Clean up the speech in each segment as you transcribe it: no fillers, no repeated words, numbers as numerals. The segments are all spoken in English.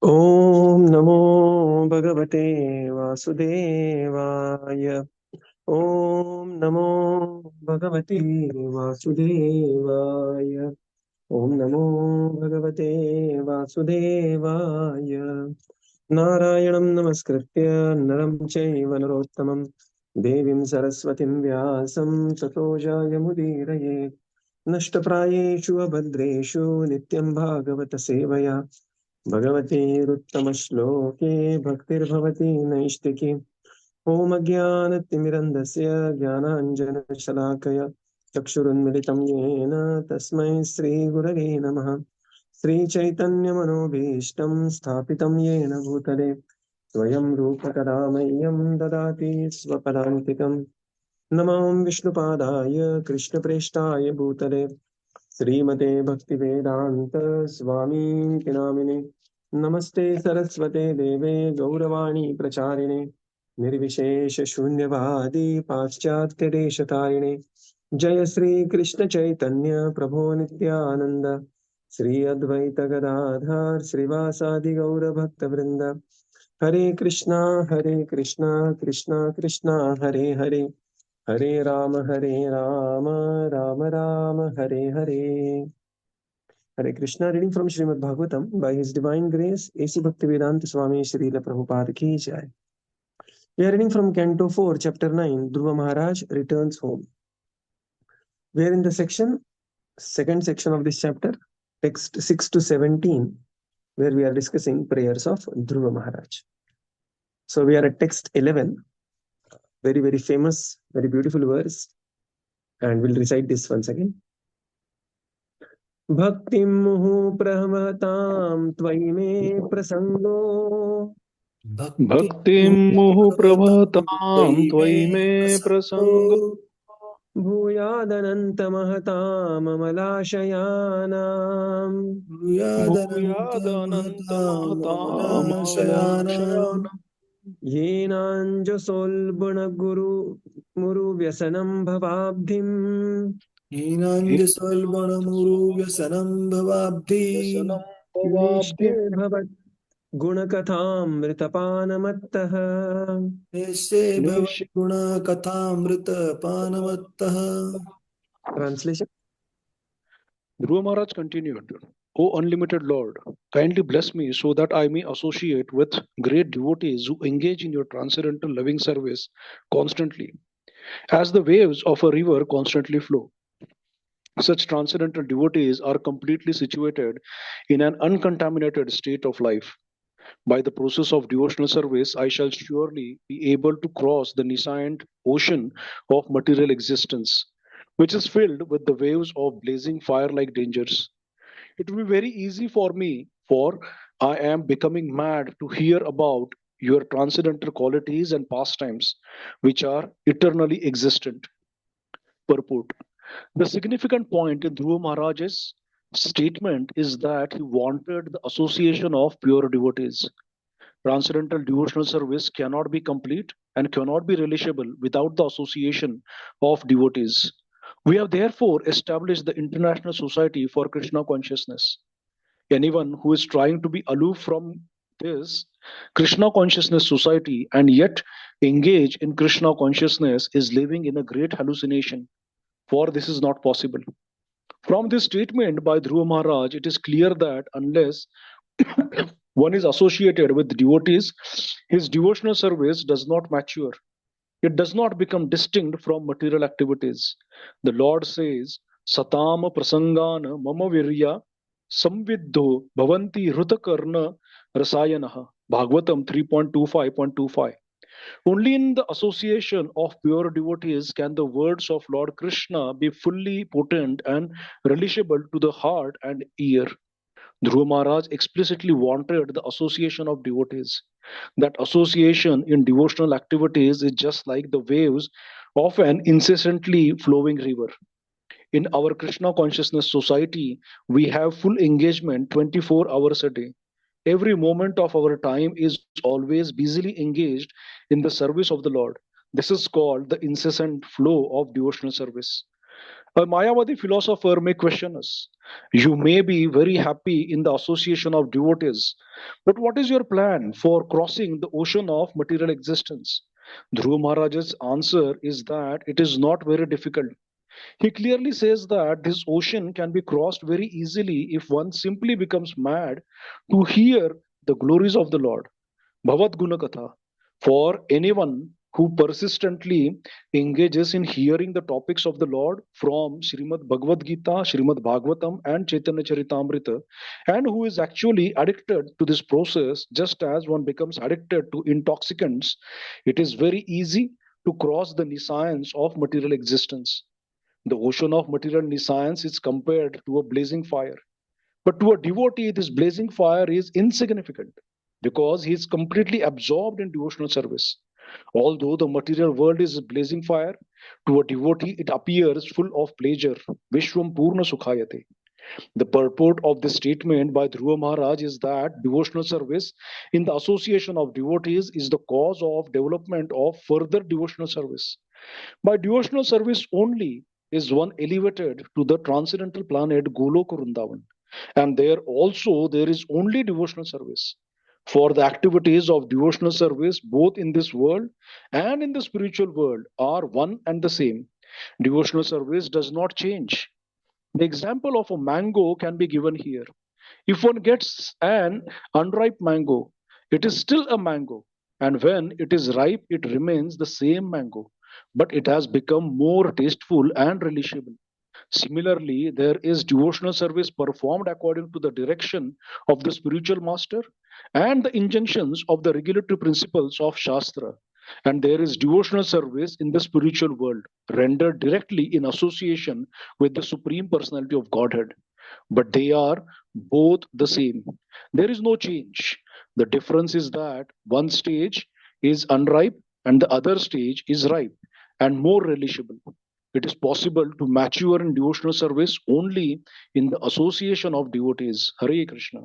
ॐ नमो भगवते वासुदेवाय। ॐ नमो भगवते वासुदेवाय। ॐ नमो भगवते वासुदेवाय। नारायणं नमस्कृत्य नरं चैव नरोत्तमं देवीं सरस्वतीं व्यासं ततो जयमुदीरये। नष्टप्रायेषु अभद्रेषु नित्यं भागवत सेवया भगवतीरुत्तमश्लोके भक्तिर्भवति नैष्टिकी। ॐ अज्ञानतिमिरन्धस्य ज्ञानाञ्जनशलाकया चक्षुरुन्मिलितं येन तस्मै श्रीगुरवे नमः। श्रीचैतन्यमनोभीष्टं स्थापितं येन भूतले स्वयं रूपकदा मह्यं ददाति स्वपदान्तिकम्। नमो विष्णुपादाय कृष्णप्रेष्ठाय भूतले श्रीमते भक्तिवेदान्त स्वामीति नामिने। नमस्ते सरस्वते देवे गौरवाणी प्रचारिणे निर्विशेष शून्यवादी पाश्चात्यदेशतारिणे। जय श्री कृष्ण चैतन्य प्रभो नित्यानंद श्री अद्वैत गदाधर श्रीवासादि गौर भक्त वृंद। हरे कृष्णा कृष्णा कृष्णा हरे हरे, हरे Ram Ram Ram Hare Hare. Hare Krishna, reading from Śrīmad Bhāgavatam by His Divine Grace, A.C. Bhaktivedanta Swami Srila Prabhupada Ki Jai. We are reading from Canto 4, Chapter 9, Dhruva Mahārāja returns home. We are in the second section of this chapter, text 6 to 17, where we are discussing prayers of Dhruva Mahārāja. So we are at text 11, very, very famous, very beautiful verse, and we'll recite this once again. Bhaktim muhu prahmatam tvai me prasango Bhaktim muhu prabhatam tvai me prasango भूयादनन्तमहतां ममलाशयानां भूयादनन्तमहतामलाशयानां येनाञ्जसोल्बणगुरुमुरुव्यसनं भवाब्धिम् व्यसनं वेष्टे भवाब्धिं भवत् गुणकथामृतपानमत्तः। Translation. Dhruva Maharaj continued, O unlimited Lord, kindly bless me so that I may associate with great devotees who engage in your transcendental loving service constantly, as the waves of a river constantly flow. Such transcendental devotees are completely situated in an uncontaminated state of life. By the process of devotional service, I shall surely be able to cross the nascent ocean of material existence, which is filled with the waves of blazing fire like dangers. It will be very easy for me, for I am becoming mad to hear about your transcendental qualities and pastimes, which are eternally existent. Purport. The significant point in Dhruva Maharaj's statement is that he wanted the association of pure devotees. Transcendental devotional service cannot be complete and cannot be relishable without the association of devotees. We have therefore established the International Society for Krishna Consciousness. Anyone who is trying to be aloof from this Krishna Consciousness Society and yet engage in Krishna consciousness is living in a great hallucination, for this is not possible. From this statement by Dhruva Maharaj, it is clear that unless one is associated with devotees, his devotional service does not mature. It does not become distinct from material activities. The Lord says, Satama prasangana mama virya samviddho bhavanti rutakarna rasayanaha. Bhagavatam 3.25.25. Only in the association of pure devotees can the words of Lord Krishna be fully potent and relishable to the heart and ear. Dhruva Maharaj explicitly wanted the association of devotees. That association in devotional activities is just like the waves of an incessantly flowing river. In our Krishna Consciousness Society, we have full engagement 24 hours a day. Every moment of our time is always busily engaged in the service of the Lord. This is called the incessant flow of devotional service. A Mayavadi philosopher may question us. You may be very happy in the association of devotees, but what is your plan for crossing the ocean of material existence? Dhruva Mahāraja's answer is that it is not very difficult. He clearly says that this ocean can be crossed very easily if one simply becomes mad to hear the glories of the Lord. Bhavat Gunakatha. For anyone who persistently engages in hearing the topics of the Lord from Śrīmad Bhagavad Gita, Śrīmad Bhāgavatam, and Chaitanya Charitamrita, and who is actually addicted to this process, just as one becomes addicted to intoxicants, it is very easy to cross the nescience of material existence. The ocean of material nescience is compared to a blazing fire. But to a devotee, this blazing fire is insignificant because he is completely absorbed in devotional service. Although the material world is a blazing fire, to a devotee it appears full of pleasure. Vishwam Purna Sukhayate. The purport of this statement by Dhruva Maharaj is that devotional service in the association of devotees is the cause of development of further devotional service. By devotional service only is one elevated to the transcendental planet Goloka Vrindavan. And there also there is only devotional service. For the activities of devotional service, both in this world and in the spiritual world, are one and the same. Devotional service does not change. The example of a mango can be given here. If one gets an unripe mango, it is still a mango. And when it is ripe, it remains the same mango, but it has become more tasteful and relishable. Similarly, there is devotional service performed according to the direction of the spiritual master and the injunctions of the regulatory principles of Shastra. And there is devotional service in the spiritual world, rendered directly in association with the Supreme Personality of Godhead. But they are both the same. There is no change. The difference is that one stage is unripe and the other stage is ripe and more relishable. It is possible to mature in devotional service only in the association of devotees. Hare Krishna.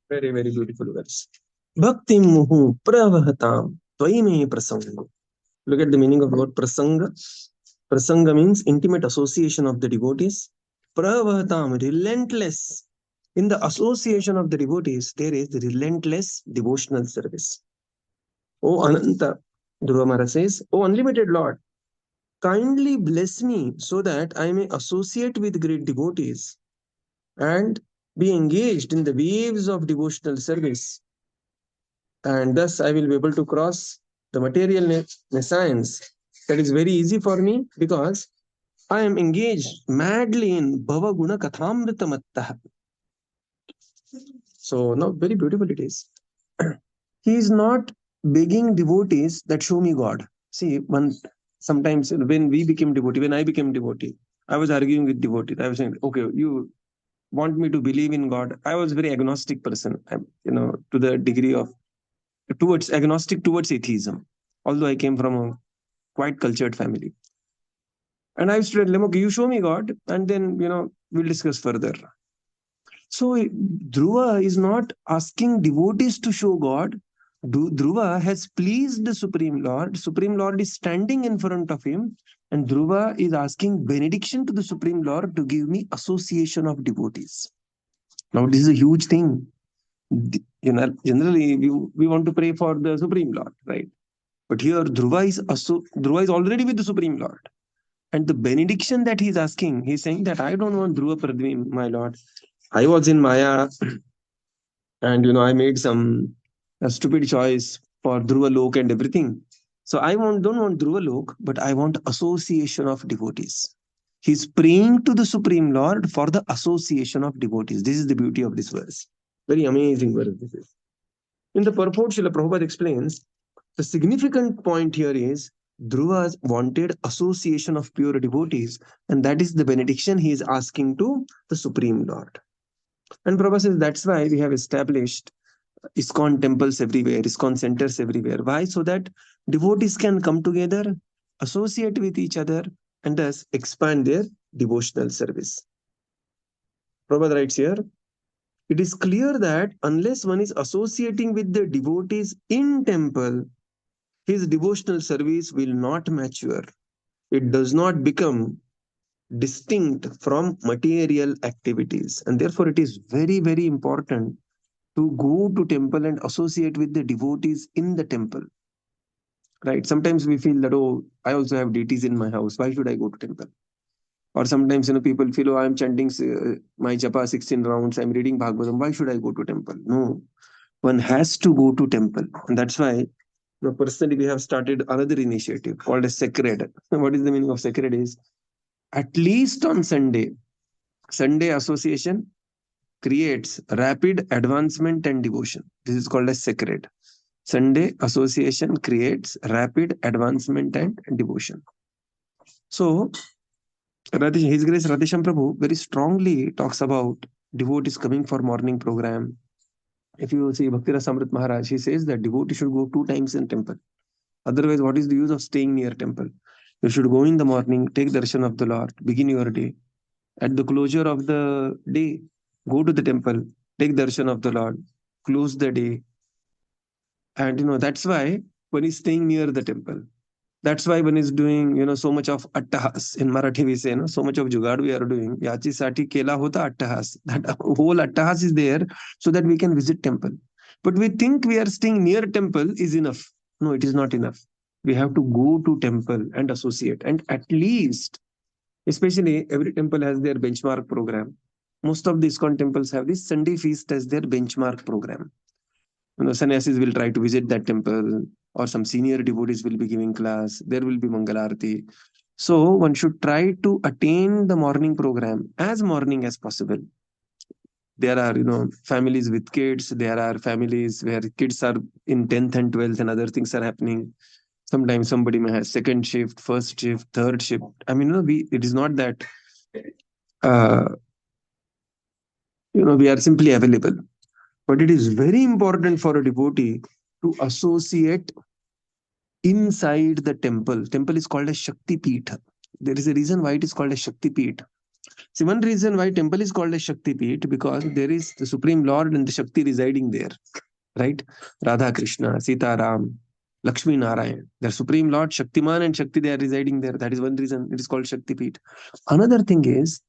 Very, very beautiful verse. Bhakti muhu pravahatam tvaime prasanga. Look at the meaning of the word prasanga. Prasanga means intimate association of the devotees. Pravahatam, relentless. In the association of the devotees, there is the relentless devotional service. O Ananta, Dhruva Mahārāja says, O unlimited Lord, kindly bless me so that I may associate with great devotees and be engaged in the waves of devotional service. And thus I will be able to cross the material nescience. That is very easy for me because I am engaged madly in Bhava Guna Kathamrita Mattaha. So now very beautiful it is. He is not begging devotees that show me God. See, sometimes when we became devotee, when I became devotee, I was arguing with devotees. I was saying, okay, you want me to believe in God. I was a very agnostic person, to the degree of agnostic towards atheism, although I came from a quite cultured family. And I used to tell them, okay, you show me God, and then, we'll discuss further. So Dhruva is not asking devotees to show God. Dhruva has pleased the Supreme Lord. Supreme Lord is standing in front of him, and Dhruva is asking benediction to the Supreme Lord to give me association of devotees. Now, this is a huge thing. Generally, we want to pray for the Supreme Lord, right? But here, Dhruva is already with the Supreme Lord. And the benediction that he's asking, he's saying that I don't want Dhruva Pradvim, my Lord. I was in Maya, and I made a stupid choice for Dhruva Lok and everything. So I don't want Dhruva Lok, but I want association of devotees. He's praying to the Supreme Lord for the association of devotees. This is the beauty of this verse. Very amazing verse this is. In the purport, Srila Prabhupada explains, the significant point here is Dhruva wanted association of pure devotees, and that is the benediction he is asking to the Supreme Lord. And Prabhupada says that's why we have established ISKCON temples everywhere, ISKCON centers everywhere. Why? So that devotees can come together, associate with each other, and thus expand their devotional service. Prabhupada writes here, it is clear that unless one is associating with the devotees in temple, his devotional service will not mature. it does not become distinct from material activities. And therefore, it is very, very important to go to temple and associate with the devotees in the temple. Right? Sometimes we feel that, oh, I also have deities in my house. Why should I go to temple? Or sometimes, people feel, oh, I'm chanting my japa 16 rounds. I'm reading Bhagavatam. Why should I go to temple? No, one has to go to temple. And that's why, personally, we have started another initiative called as Sacred. What is the meaning of Sacred is, at least on Sunday association creates rapid advancement and devotion. This is called as Sacred. Sunday association creates rapid advancement and devotion. So, His Grace Radhesham Prabhu very strongly talks about devotees coming for morning program. If you see Bhakti Rasamrit Maharaj, he says that devotee should go 2 times in temple. Otherwise, what is the use of staying near temple? You should go in the morning, take darshan of the Lord, begin your day. At the closure of the day, go to the temple, take darshan of the Lord, close the day. And that's why one is staying near the temple. That's why one is doing, so much of attahas. In Marathi we say, so much of jugad we are doing. Yachi sati kela hota attahas. That whole attahas is there so that we can visit temple. But we think we are staying near temple is enough. No, it is not enough. We have to go to temple and associate. And at least, especially every temple has their benchmark program. Most of the ISKCON temples have this Sunday feast as their benchmark program. Sannyasis will try to visit that temple, or some senior devotees will be giving class. There will be Mangalarti. So one should try to attain the morning program as morning as possible. There are, families with kids. There are families where kids are in 10th and 12th and other things are happening. Sometimes somebody may have second shift, first shift, third shift. It is not that, we are simply available. But it is very important for a devotee to associate inside the temple. Temple is called a Shakti Peeth. There is a reason why it is called a Shakti Peeth. See, one reason why temple is called a Shakti Peeth, because there is the Supreme Lord and the Shakti residing there. Right? Radha Krishna, Sita Ram, Lakshmi Narayan. Their Supreme Lord, Shaktiman and Shakti, they are residing there. That is one reason it is called Shakti Peeth. Another thing is,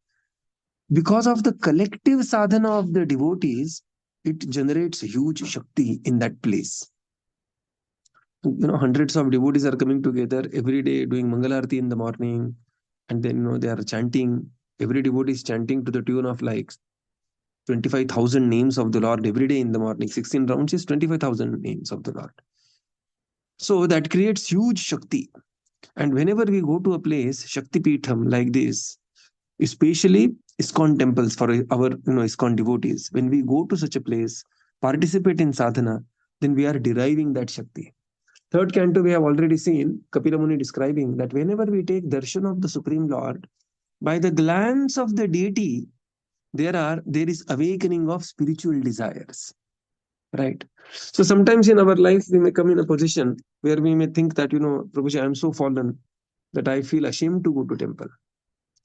because of the collective sadhana of the devotees, it generates huge Shakti in that place. Hundreds of devotees are coming together every day doing Mangalarti in the morning, and then they are chanting. Every devotee is chanting to the tune of like 25,000 names of the Lord every day in the morning. 16 rounds is 25,000 names of the Lord. So that creates huge Shakti. And whenever we go to a place, Shakti Peetham like this, especially ISKCON temples for our ISKCON devotees, when we go to such a place, participate in sadhana, then we are deriving that Shakti. Third canto, we have already seen Kapila Muni describing that whenever we take darshan of the Supreme Lord, by the glance of the deity, there is awakening of spiritual desires. Right? So sometimes in our life, we may come in a position where we may think that, Prabhuji, I am so fallen that I feel ashamed to go to temple.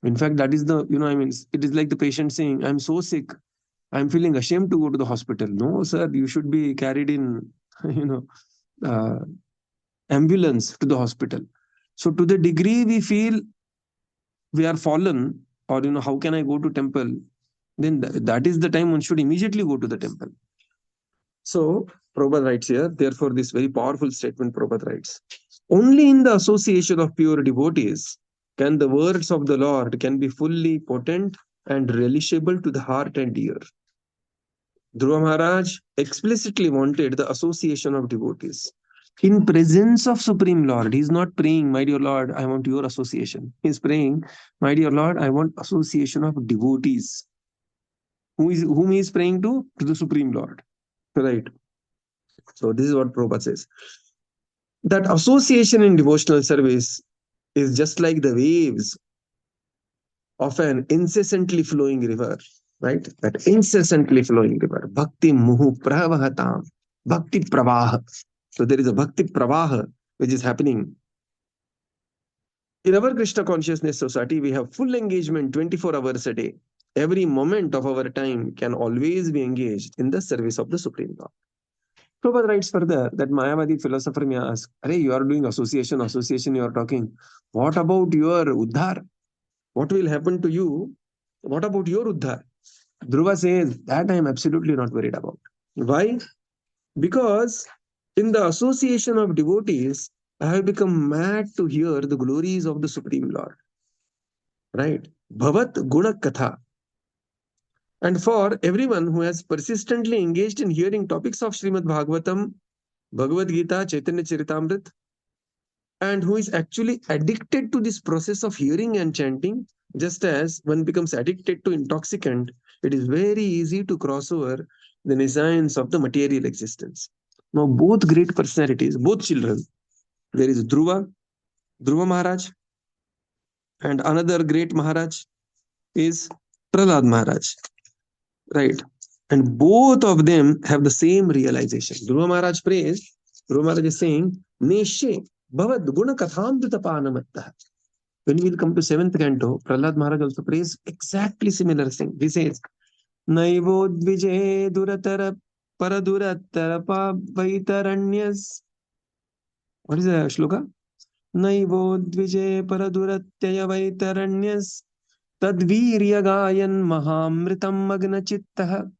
In fact, that is it is like the patient saying, I'm so sick, I'm feeling ashamed to go to the hospital. No, sir, you should be carried in, ambulance to the hospital. So to the degree we feel we are fallen, or, how can I go to temple? Then that is the time one should immediately go to the temple. So Prabhupada writes here, therefore this very powerful statement Prabhupada writes, only in the association of pure devotees can the words of the Lord can be fully potent and relishable to the heart and ear. Dhruva Mahārāja explicitly wanted the association of devotees. In presence of Supreme Lord, he is not praying, my dear Lord, I want your association. He is praying, my dear Lord, I want association of devotees. Whom he is praying to? To the Supreme Lord. Right. So this is what Prabhupada says. That association in devotional service is just like the waves of an incessantly flowing river, right? That incessantly flowing river. Bhakti muhu pravahatam. Bhakti pravaha. So there is a Bhakti pravaha which is happening. In our Krishna consciousness society, we have full engagement 24 hours a day. Every moment of our time can always be engaged in the service of the Supreme Lord. Prabhupada writes further that Mayavadi philosopher may ask, Arey, you are doing association, you are talking. What about your Uddhar? What will happen to you? What about your Uddhar? Dhruva says, that I am absolutely not worried about. Why? Because in the association of devotees, I have become mad to hear the glories of the Supreme Lord. Right? Bhavat Guna Katha. And for everyone who has persistently engaged in hearing topics of Śrīmad Bhāgavatam, Bhagavad Gita, Chaitanya Charitamrita, and who is actually addicted to this process of hearing and chanting, just as one becomes addicted to intoxicant, it is very easy to cross over the nescience of the material existence. Now, both great personalities, both children, there is Dhruva Mahārāja, and another great Maharaj is Prahlad Maharaj, right? And both of them have the same realization. Dhruva Maharaj prays, Dhruva Maharaj is saying, Neshe Bhavad Guna Kathamrita Panamatta. When we will come to 7th canto, Prahlad Maharaj also prays exactly similar thing. He says, Naivo Dvije Duratara Paradurattara Vaitharanyas. What is the shloka? Naivo Dvije Paradurattaya Vaitharanyas Tadvirya Gayan Mahamritam Magna Chittaha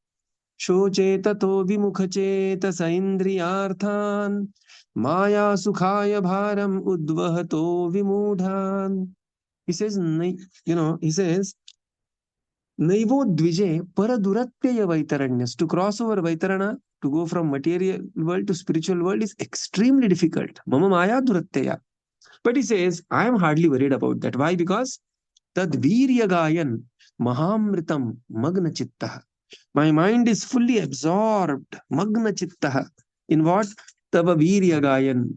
Shoche Tato Vimukhacheta Saindriyarthan Maya Sukhaya Bharam Udvahato Vimudhan. He says, he says, Naivo Dvije Paraduratyaya Vaitaranyas. To cross over Vaitarana, to go from material world to spiritual world is extremely difficult. Mama Maya Duratyaya. But he says, I am hardly worried about that. Why? Because Tad Virya Gayan Mahamritam Magna Chittaha. My mind is fully absorbed, Magna Chittaha. In what? Tava Virya Gayan.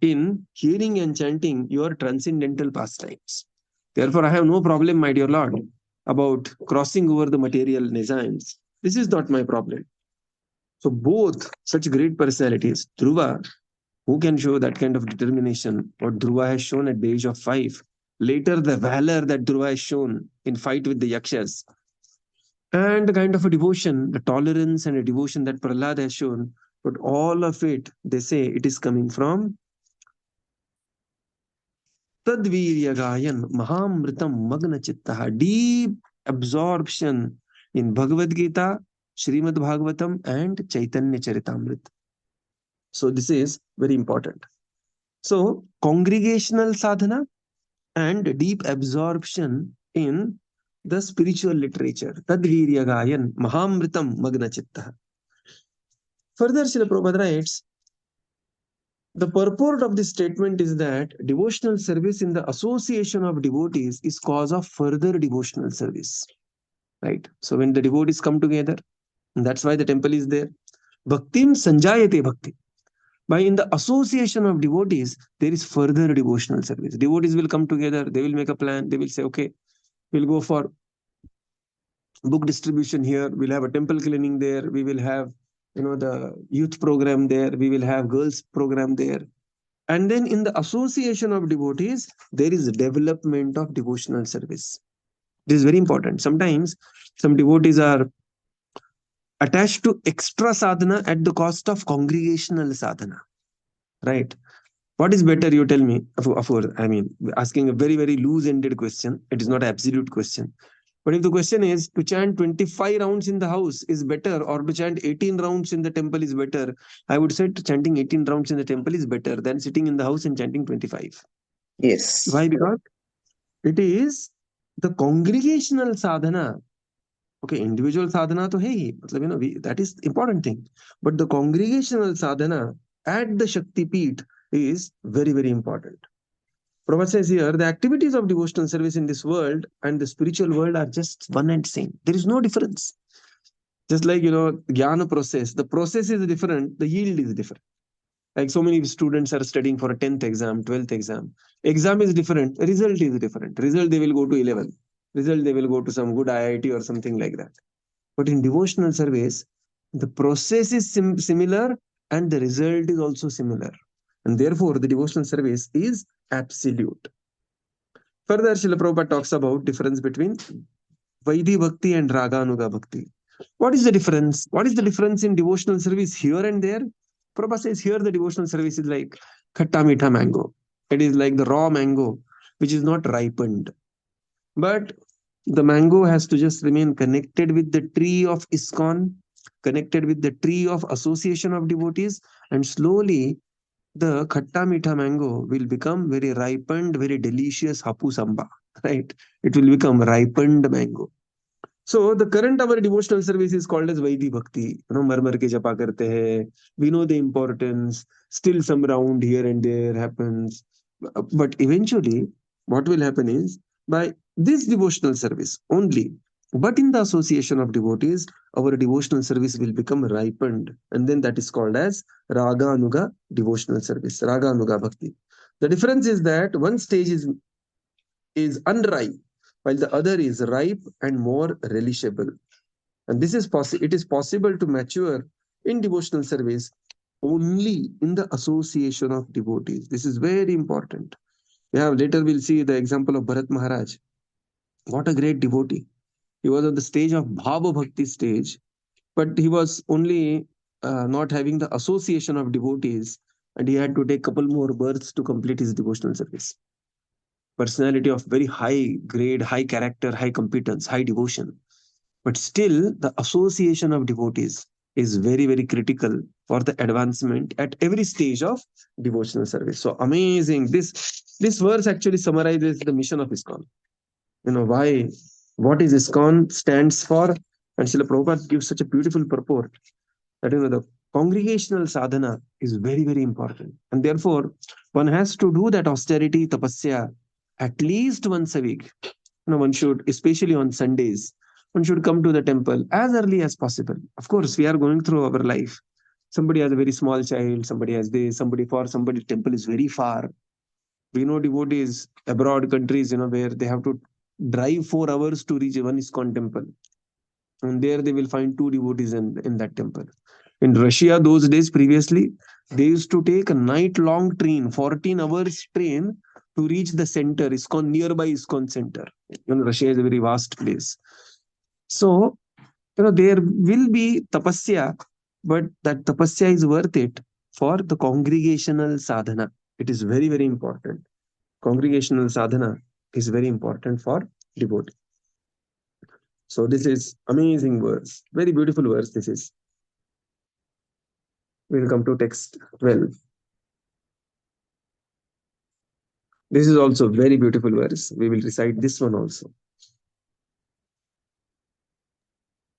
In hearing and chanting your transcendental pastimes. Therefore, I have no problem, my dear Lord, about crossing over the material nescience. This is not my problem. So both such great personalities, Dhruva, who can show that kind of determination, what Dhruva has shown at the age of 5, later the valor that Dhruva has shown in fight with the Yakshas, and the kind of a devotion, the tolerance and a devotion that Prahlad has shown, but all of it, they say it is coming from Tadvirya Gayan Mahamritam Magna Chittaha, deep absorption in Bhagavad Gita, Śrīmad Bhāgavatam, and Chaitanya Charitamrita. So this is very important. So congregational sadhana and deep absorption in the spiritual literature. Tadvirya Gayan Mahamritam Magna Chittaha. Further, Srila Prabhupada writes, the purport of this statement is that devotional service in the association of devotees is cause of further devotional service. Right? So when the devotees come together, and that's why the temple is there. Bhaktim Sanjayate Bhakti. By in the association of devotees, there is further devotional service. Devotees will come together, they will make a plan, they will say, okay, we'll go for book distribution here, we'll have a temple cleaning there, we will have the youth program there, we will have girls program there. And then in the association of devotees, there is development of devotional service. This is very important. Sometimes some devotees are attached to extra sadhana at the cost of congregational sadhana. Right? What is better, you tell me? Of course, I mean, asking a very, very loose-ended question. It is not an absolute question. But if the question is to chant 25 rounds in the house is better or to chant 18 rounds in the temple is better, I would say chanting 18 rounds in the temple is better than sitting in the house and chanting 25. Yes. Why? Because it is the congregational sadhana. Okay, individual sadhana to hey, that is important thing. But the congregational sadhana at the Shakti Peeth is very, very important. Prabhupada says here, the activities of devotional service in this world and the spiritual world are just one and same. There is no difference. Just like, jnana process, the process is different, the yield is different. Like so many students are studying for a 10th exam, 12th exam. Exam is different, result is different. Result, they will go to 11. Result, they will go to some good IIT or something like that. But in devotional service, the process is similar and the result is also similar. And therefore, the devotional service is absolute. Further, Srila Prabhupada talks about difference between Vaidhi Bhakti and Raganuga Bhakti. What is the difference? What is the difference in devotional service here and there? Prabhupada says here the devotional service is like khatta meetha mango. It is like the raw mango, which is not ripened. But the mango has to just remain connected with the tree of ISKCON, connected with the tree of association of devotees, and slowly the khatta meetha mango will become very ripened, very delicious hapu samba, right? It will become ripened mango. So the current our devotional service is called as Vaidhi Bhakti. Mar mar ke japa karte hai. We know the importance. Still some round here and there happens. But eventually, what will happen is by this devotional service only, but in the association of devotees, our devotional service will become ripened. And then that is called as Raga Anuga devotional service, Raga Anuga Bhakti. The difference is that one stage is unripe, while the other is ripe and more relishable. And this is it is possible to mature in devotional service only in the association of devotees. This is very important. Later we'll see the example of Bharat Maharaj. What a great devotee. He was on the stage of Bhava Bhakti stage, but he was only not having the association of devotees, and he had to take a couple more births to complete his devotional service. Personality of very high grade, high character, high competence, high devotion. But still, the association of devotees is very, very critical for the advancement at every stage of devotional service. So amazing. This verse actually summarizes the mission of ISKCON. Why, what is ISKCON stands for, and Srila Prabhupada gives such a beautiful purport that the congregational sadhana is very, very important. And therefore, one has to do that austerity, tapasya, at least once a week. One should, especially on Sundays, one should come to the temple as early as possible. Of course, we are going through our life. Somebody has a very small child, somebody has this, somebody temple is very far. We know devotees abroad countries, where they have to drive 4 hours to reach one ISKCON temple. And there they will find 2 devotees in that temple. In Russia, those days previously, they used to take a night-long train, 14 hours train to reach the center, ISKCON, nearby ISKCON center. Russia is a very vast place. So, there will be tapasya, but that tapasya is worth it for the congregational sadhana. It is very, very important. Congregational sadhana is very important for devotee. So this is amazing verse, very beautiful verse this is. We'll come to text 12. This is also very beautiful verse. We will recite this one also.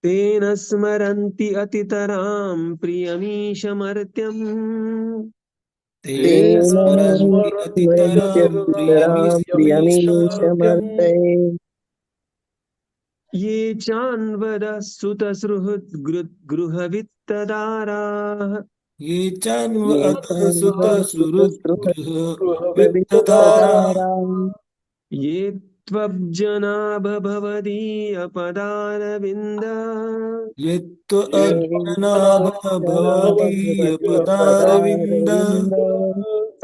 Tena smaranti atitaram priyamishamartyam. Tena smaranti atitaram priyamishamartyam. Ye chanvada sutasruhut gruhavittadara. Ye chanvada sutasruhut gruhavittadara. Ye tvabjana bhavadīya padāravinda. Ye tvabjana bhavadīya padāravinda.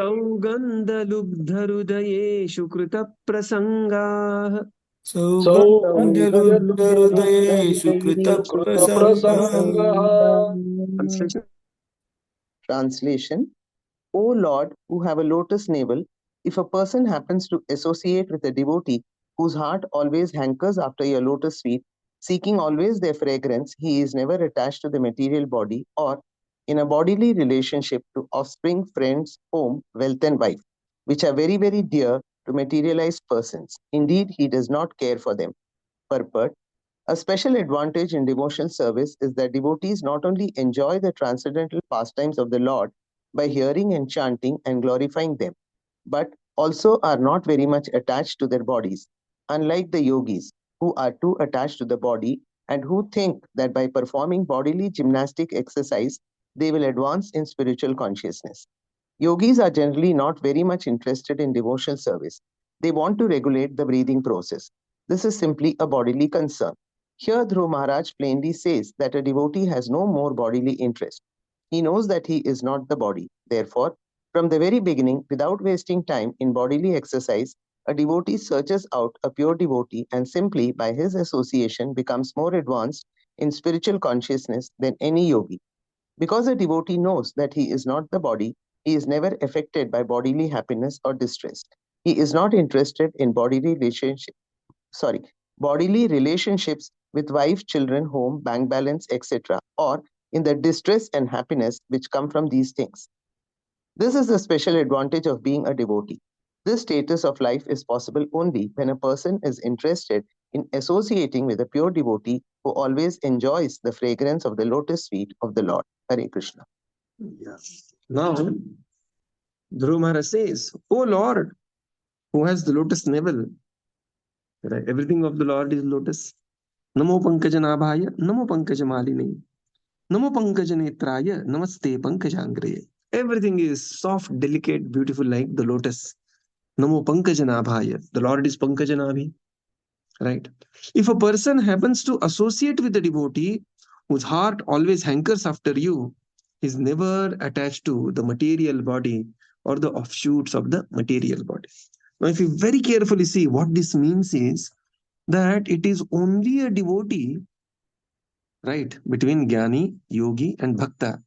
Saugandha lubdharudayeshu krita prasangah. Saugandharudayeshu krita prasangah. Translation. O Lord, who have a lotus navel, if a person happens to associate with a devotee whose heart always hankers after your lotus feet, seeking always their fragrance, he is never attached to the material body or in a bodily relationship to offspring, friends, home, wealth, and wife, which are very, very dear to materialized persons. Indeed, he does not care for them. Purport. A special advantage in devotional service is that devotees not only enjoy the transcendental pastimes of the Lord by hearing and chanting and glorifying them, but also are not very much attached to their bodies, unlike the yogis, who are too attached to the body and who think that by performing bodily gymnastic exercise, they will advance in spiritual consciousness. Yogis are generally not very much interested in devotional service. They want to regulate the breathing process. This is simply a bodily concern. Here, Dhruva Mahārāja plainly says that a devotee has no more bodily interest. He knows that he is not the body. Therefore, from the very beginning, without wasting time in bodily exercise, a devotee searches out a pure devotee and simply by his association becomes more advanced in spiritual consciousness than any yogi. Because a devotee knows that he is not the body, he is never affected by bodily happiness or distress. He is not interested in bodily relationships with wife, children, home, bank balance, etc., or in the distress and happiness which come from these things. This is the special advantage of being a devotee. This status of life is possible only when a person is interested in associating with a pure devotee who always enjoys the fragrance of the lotus feet of the Lord. Hare Krishna. Yeah. Now, Dhruva Mahārāja says, "O Lord, who has the lotus navel," right? Everything of the Lord is lotus. Namo Pankajanaභāya, Namo Pankajamaline, Namo Pankajanetraya, Namaste Pankajangraye. Everything is soft, delicate, beautiful like the lotus. Namo Pankajanaභāya. The Lord is Pankajanabi. Right? If a person happens to associate with a devotee whose heart always hankers after you, is never attached to the material body or the offshoots of the material body. Now, if you very carefully see, what this means is that it is only a devotee, right, between Jnani, Yogi, and Bhakta.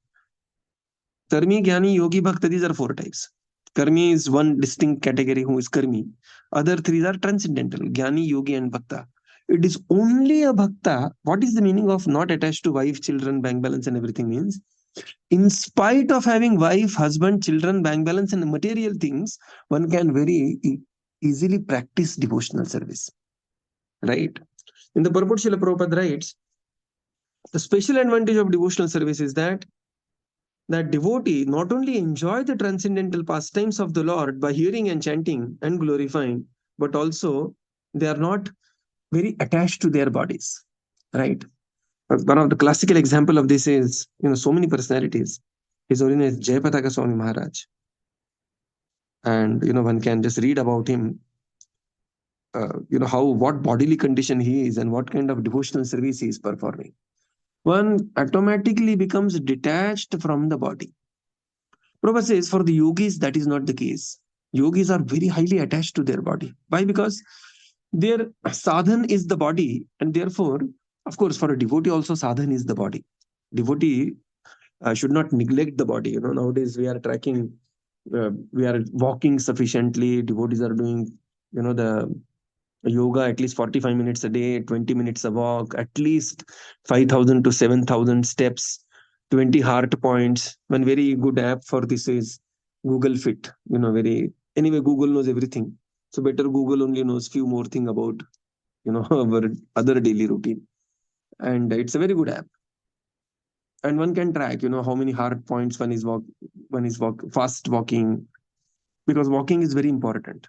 Karmi, Jnani, Yogi, Bhakta, these are four types. Karmi is one distinct category who is Karmi. Other three are transcendental, Jnani, Yogi, and Bhakta. It is only a Bhakta. What is the meaning of not attached to wife, children, bank balance, and everything means? In spite of having wife, husband, children, bank balance, and material things, one can very easily practice devotional service. Right? In the purport, Srila Prabhupada writes, the special advantage of devotional service is that devotee not only enjoy the transcendental pastimes of the Lord by hearing and chanting and glorifying, but also they are not very attached to their bodies. Right? One of the classical example of this is, so many personalities. His Holiness Jayapataka Swami Maharaj. And, one can just read about him, what bodily condition he is and what kind of devotional service he is performing. One automatically becomes detached from the body. Prabhupada says for the yogis, that is not the case. Yogis are very highly attached to their body. Why? Because their sadhan is the body, and therefore, of course, for a devotee also sadhan is the body. Devotee should not neglect the body. Nowadays we are tracking, we are walking sufficiently. Devotees are doing, the yoga at least 45 minutes a day, 20 minutes a walk, at least 5,000 to 7,000 steps, 20 heart points. One very good app for this is Google Fit. Anyway, Google knows everything. So better Google only knows few more things about, our other daily routine. And it's a very good app. And one can track, how many heart points one is fast walking, because walking is very important.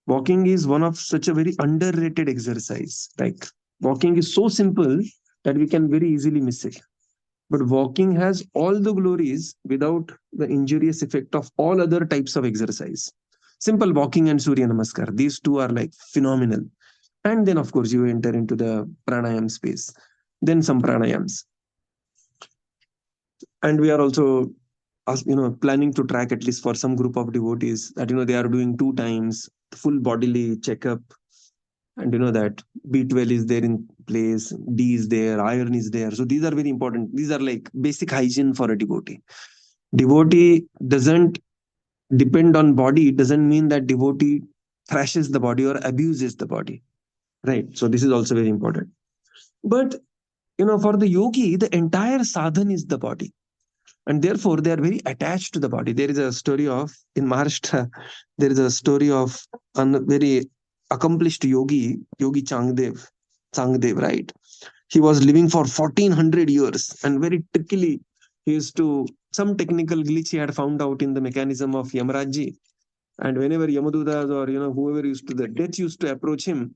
Walking is one of such a very underrated exercise. Like walking is so simple that we can very easily miss it. But walking has all the glories without the injurious effect of all other types of exercise. Simple walking and Surya Namaskar, these two are like phenomenal. And then, of course, you enter into the pranayam space. Then some pranayams. And we are also, planning to track at least for some group of devotees that, they are doing 2 times full bodily checkup. And that B12 is there in place, D is there, iron is there. So these are very important. These are like basic hygiene for a devotee. Devotee doesn't depend on body. It doesn't mean that devotee thrashes the body or abuses the body. Right? So this is also very important. But, for the yogi, the entire sadhan is the body. And therefore, they are very attached to the body. There is a story in Maharashtra, there is a story of a very accomplished yogi Changdev, right? He was living for 1400 years and very trickily, he used to, some technical glitch he had found out in the mechanism of Yamarajji. And whenever Yamadutas or, whoever the death used to approach him,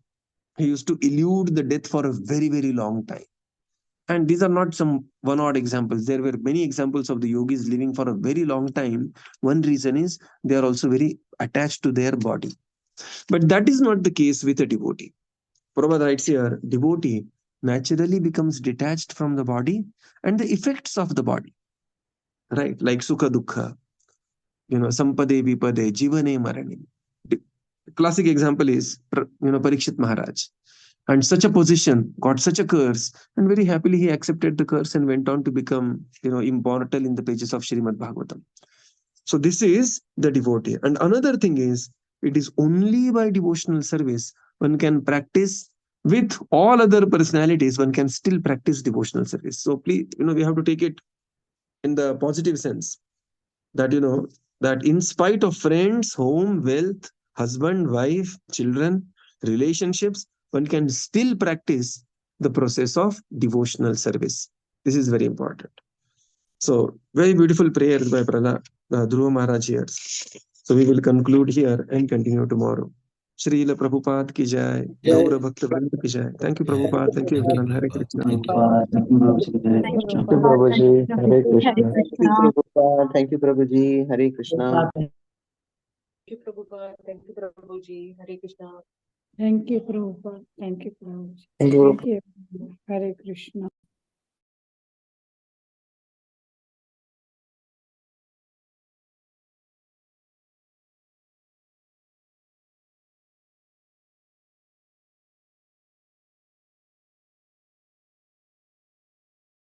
he used to elude the death for a very, very long time. And these are not some one-odd examples. There were many examples of the yogis living for a very long time. One reason is they are also very attached to their body. But that is not the case with a devotee. Prabhupada writes here, devotee naturally becomes detached from the body and the effects of the body. Right? Like sukha dukkha, sampade vipade, jivane marane. Classic example is, Parikshit Maharaj. and such a position, got such a curse, and very happily he accepted the curse and went on to become, immortal in the pages of Śrīmad Bhāgavatam. So this is the devotee. And another thing is, it is only by devotional service one can practice. With all other personalities, one can still practice devotional service. So please, we have to take it in the positive sense that, that in spite of friends, home, wealth, husband, wife, children, relationships, one can still practice the process of devotional service. This is very important. So very beautiful prayers by Dhruva Mahārāja here. So we will conclude here and continue tomorrow. Srila Prabhupada ki jai, Gaura Bhakta Vrinda ki jai. Thank you, Prabhupada. Thank you, everyone. Hare Krishna. Thank you, Prabhuji. Thank you, Prabhuji. Hare Krishna. Thank you, Prabhupada. Thank you, Prabhuji. Hare Krishna. Thank you, Prabhupada. Thank you, Prabhuji. Hare Krishna. Thank you, Prabhupada. Thank you, Prabhupada. Thank you. Thank you. Hare Krishna.